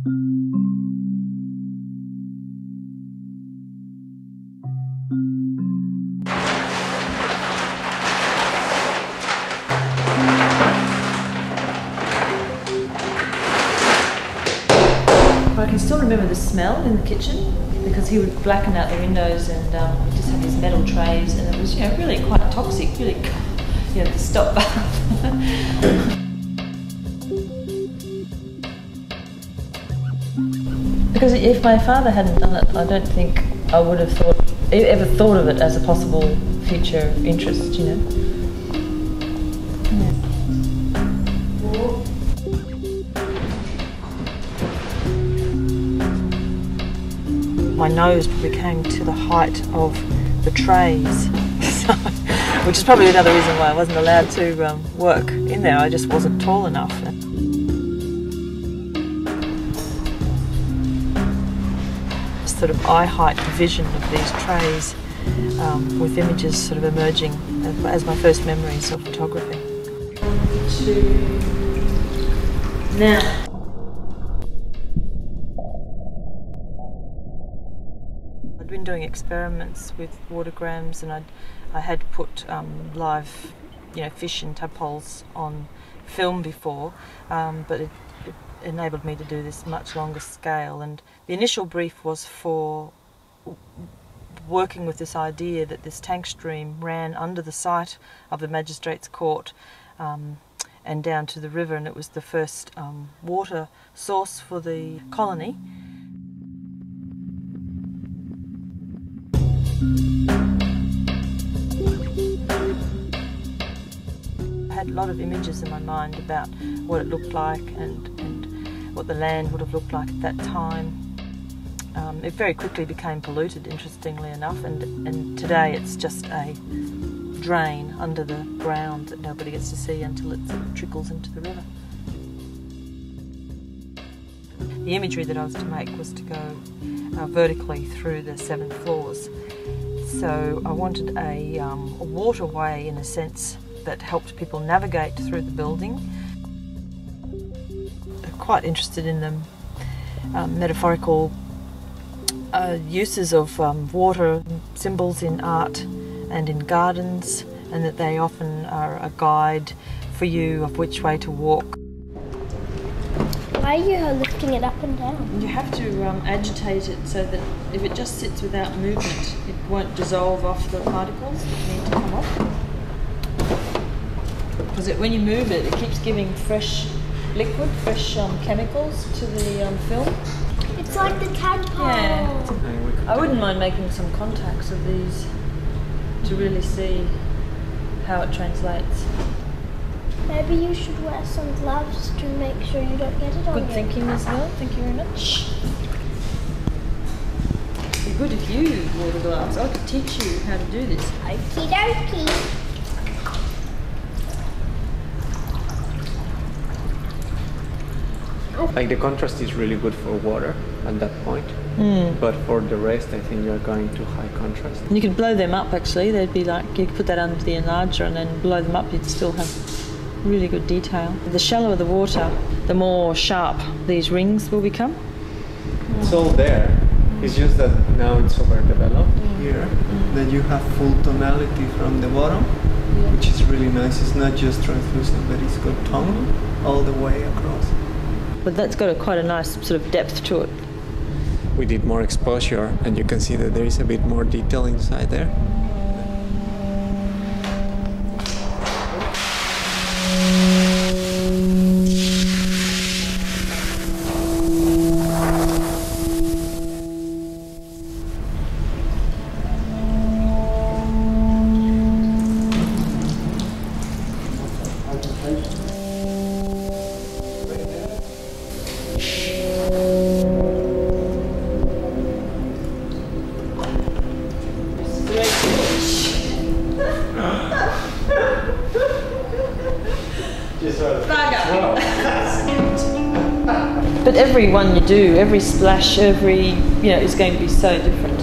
I can still remember the smell in the kitchen because he would blacken out the windows and we'd just have these metal trays, and it was, you know, really quite toxic, really, you know, the stop bath. Because if my father hadn't done it, I don't think I would have ever thought of it as a possible future interest, you know. Yeah. My nose probably came to the height of the trays, which is probably another reason why I wasn't allowed to work in there. I just wasn't tall enough. Sort of eye height vision of these trays with images sort of emerging as my first memories of photography. Now. I'd been doing experiments with watergrams, and I had put live, you know, fish in tadpoles on film before, but it enabled me to do this much longer scale. And the initial brief was for working with this idea that this tank stream ran under the site of the Magistrates' Court and down to the river, and it was the first water source for the colony. I had a lot of images in my mind about what it looked like and what the land would have looked like at that time. It very quickly became polluted, interestingly enough, and today it's just a drain under the ground that nobody gets to see until it sort of trickles into the river. The imagery that I was to make was to go vertically through the 7 floors. So I wanted a waterway, in a sense, that helped people navigate through the building. I'm quite interested in the metaphorical uses of water symbols in art and in gardens, and that they often are a guide for you of which way to walk. Why are you lifting it up and down? You have to agitate it so that if it just sits without movement, it won't dissolve off the particles that need to come off. Because when you move it, it keeps giving fresh liquid, fresh chemicals to the film. It's like the tadpole. Yeah. I wouldn't mind making some contacts of these to really see how it translates. Maybe you should wear some gloves to make sure you don't get it on you. Good thinking as well, thank you very much. It'd be good if you wore the gloves. I could teach you how to do this. Okie dokie. Like the contrast is really good for water at that point, but for the rest I think you're going to high contrast. And you could blow them up actually, they'd be like, you could put that under the enlarger and then blow them up, you'd still have really good detail. The shallower the water, the more sharp these rings will become. It's all there, it's just that now it's overdeveloped here, that you have full tonality from the bottom, which is really nice. It's not just translucent, but it's got tone all the way across. But that's got quite a nice sort of depth to it. We did more exposure, and you can see that there is a bit more detail inside there. But every one you do, every splash, is going to be so different.